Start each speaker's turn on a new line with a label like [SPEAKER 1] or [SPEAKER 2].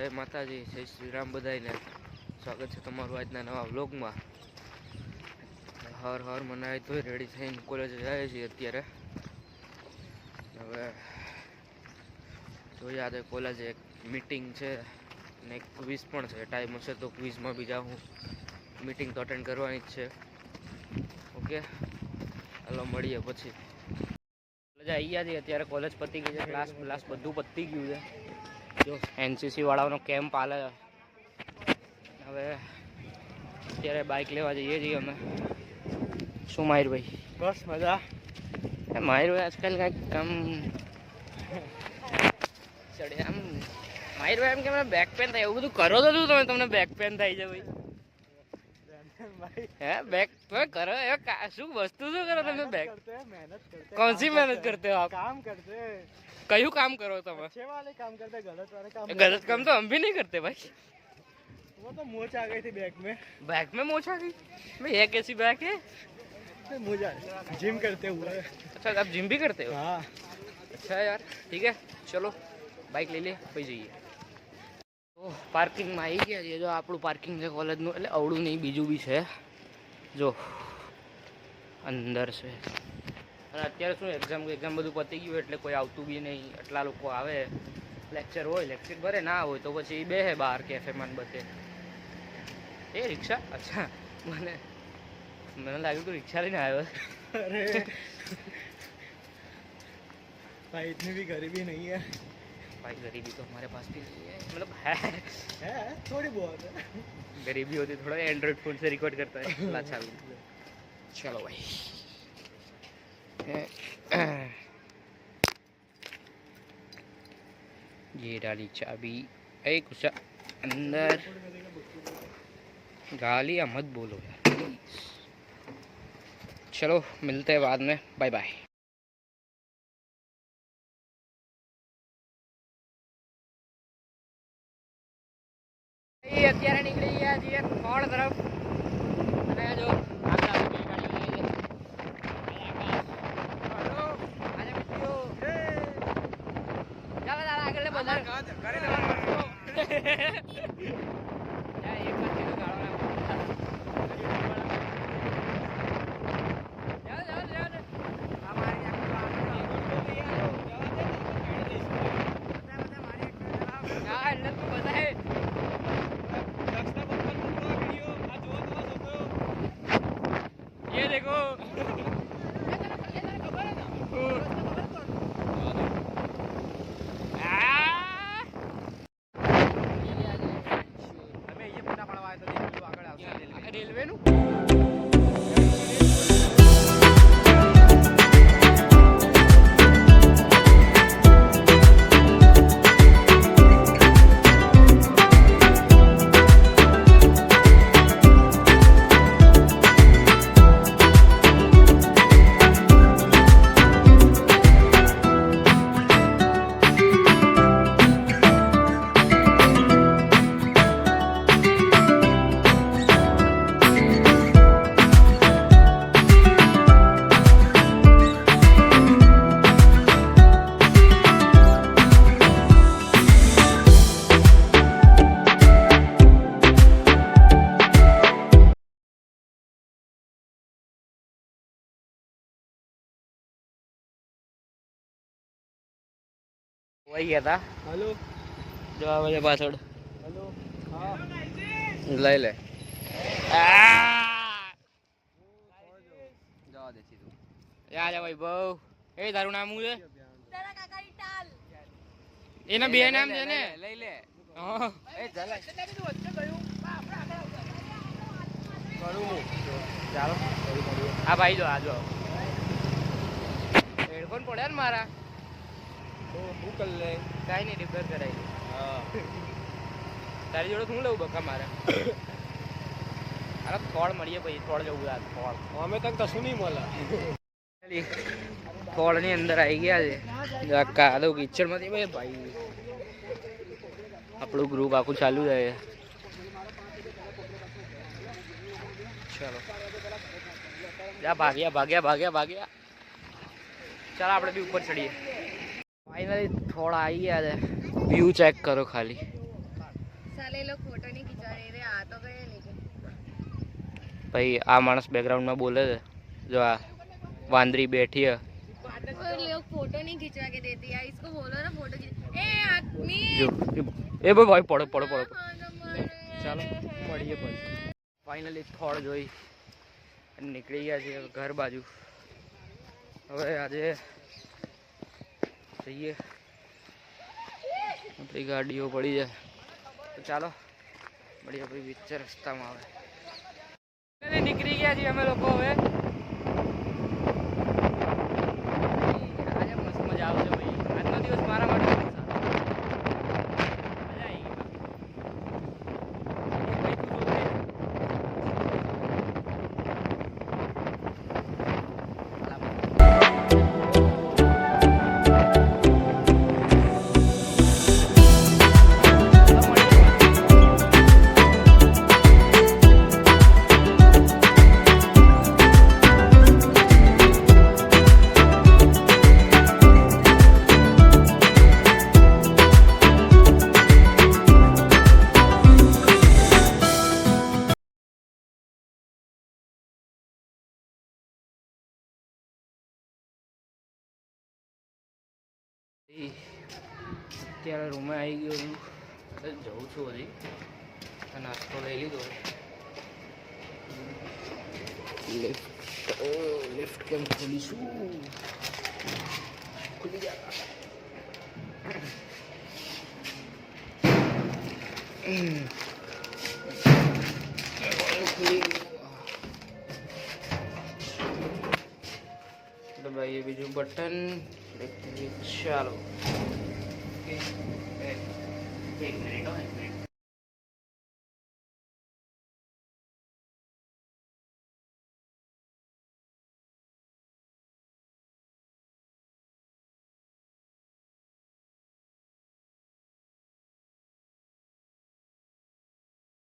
[SPEAKER 1] જય માતાજી, જય શ્રી રામ બધાને. સ્વાગત છે તમારું આજના નવા વ્લોગમાં. હર હર મનાય તો રેડી થઈને કોલેજ જાય છે અત્યારે. હવે જોઈએ આજે કોલેજે એક મીટિંગ છે ને એક ક્વિઝ પણ છે. ટાઈમ હશે તો ક્વિઝમાં બી જાઉં. મીટિંગ તો અટેન્ડ કરવાની જ છે. ઓકે, ચાલો મળીએ પછી. કોલેજ આવી ગયા છે અત્યારે. કોલેજ પતી ગઈ છે, ક્લાસ બધું પતી ગયું છે. જો એનસીસી વાળાનો કેમ્પ હાલે. હવે અત્યારે બાઇક લેવા જઈએ છીએ અમે. શું માહિરભાઈ?
[SPEAKER 2] બસ મજા.
[SPEAKER 1] માહિરભાઈ આજકાલ કાંઈક કામ ચડે આમ. માહિરભાઈ એમ કે મને બેક પેન થાય, એવું બધું કરો તો શું તમને બેક પેન થાય છે ભાઈ? હે બેક કરો શું વસ્તુ શું કરો તમે? બેક कौन सी मेहनत करते हो आप?
[SPEAKER 2] काम करते हैं।
[SPEAKER 1] कયું काम करो તમે?
[SPEAKER 2] अच्छे वाले काम करते हैं, गलत वाले काम
[SPEAKER 1] गलत काम तो हम भी नहीं करते भाई।
[SPEAKER 2] वो तो मोच आ गई थी बैग में।
[SPEAKER 1] बैग में मोच आ गई भाई? ये कैसी बैग है?
[SPEAKER 2] मुझे जिम करते हुए।
[SPEAKER 1] अच्छा, आप जिम भी करते हो?
[SPEAKER 2] हाँ।
[SPEAKER 1] अच्छा यार, ठीक है चलो बाइक ले લે પછી જઈએ. તો પાર્કિંગમાં આવી ગયા છે. જો આપણું પાર્કિંગ છે કોલેજનું, એટલે અવળું નહીં બીજું બી છે. જો અંદર છે. અને અત્યારે શું એક્ઝામ બધું પતી ગયું એટલે કોઈ આવતું બી નહીં. એટલા લોકો આવે, લેક્ચર હોય, લેક્ચર ભરે, ના હોય તો પછી બેહે બહાર કેફેમાં બધે. એ રિક્ષા? અચ્છા, મને લાગ્યું તું રિક્ષા લઈને આવ્યો.
[SPEAKER 2] अरे भाई इतनी भी गरीबी नहीं है
[SPEAKER 1] भाई. गरीबी तो हमारे पास भी नहीं है, मतलब है
[SPEAKER 2] थोड़ी बहुत है.
[SPEAKER 1] गरीबी होती थोड़ा एंड्रॉइड फोन से रिकॉर्ड करता है. अच्छा चलो भाई. ये डाली चाबी. एक अंदर गालियाँ मत बोलो यार. चलो मिलते हैं बाद में. Bye bye. અત્યારે નીકળી ગયા છીએ થોડ તરફ. અને જો ये देखो रेलवे નું વહી ગયા હતા.
[SPEAKER 2] हेलो.
[SPEAKER 1] જો આવે છે પાછળ.
[SPEAKER 2] हेलो. हाँ.
[SPEAKER 1] લઈ લે. જવા દે સીધું. યા જા ભાઈ બહુ. એ તારું નામ શું છે?
[SPEAKER 3] તારા કાકા ઈટાલ.
[SPEAKER 1] એના બે નામ છે ને?
[SPEAKER 2] લઈ લે.
[SPEAKER 1] હા.
[SPEAKER 2] એ ચાલે.
[SPEAKER 3] એટલે કીધું વચ્ચે ગયું. આપણે આગળ
[SPEAKER 2] કરું.
[SPEAKER 1] ચાલો હા ભાઈ. જો આ જો હેડફોન પડ્યા ને મારા.
[SPEAKER 2] તો હું કર લે.
[SPEAKER 1] કાંઈ નહીં, રિપેર કરાવી દે.
[SPEAKER 2] હા.
[SPEAKER 1] તારી જોડે શું લઉં બકા મારે? અરે થોડ મળીએ પછી. થોડ જવું આ થોડ.
[SPEAKER 2] અમે તક કશું નહીં મળે.
[SPEAKER 1] થોડની અંદર આવી ગયા છે. કાદવ કિચડમાંથી ભાઈ ભાઈ આપણું ગ્રુપ આખું ચાલુ જાય. ચાલો જા ભાગ્યા. ચાલો આપણે બી ઉપર ચડીએ. ફાઇનલી થોડા આવી ગયા છે. વ્યૂ ચેક કરો ખાલી.
[SPEAKER 3] ચાલે એ લોકો ફોટો નહીં ખીચવા રે આ તો ગયે લેકે
[SPEAKER 1] ભાઈ આ માણસ બેકગ્રાઉન્ડમાં બોલે છે જો આ વાંદરી બેઠી है
[SPEAKER 3] और लोग फोटो नहीं खिंचवा के देती यार इसको बोलो ना फोटो खींच ए आदमी
[SPEAKER 1] જો એ ભાઈ પડો પડો પડો ચાલો મળીએ પછી ફાઇનલી થોડ જોઈ અને નીકળી ગયા છે ઘર બાજુ હવે આજે જઈએ આપણી ગાડીઓ પડી જાય તો ચાલો મળીએ આપણી વચ્ચે રસ્તામાં આવે નીકળી ગયા છીએ અમે લોકો હવે આજે મસ્ત મજા આવશે ભાઈ આજનો દિવસ મારા માટે બહુ સારો. મજા આવી ગઈ ભાઈ તું જો ભાઈ. અત્યારે રૂમે આવી ગયો છું જઉં છું હજી નાસ્તો લઈ લીધો લિફ્ટ કેમ ખોલીશું ખુલી જા ખુલી દબાઈએ બીજું બટન ચાલો એક મિનિટ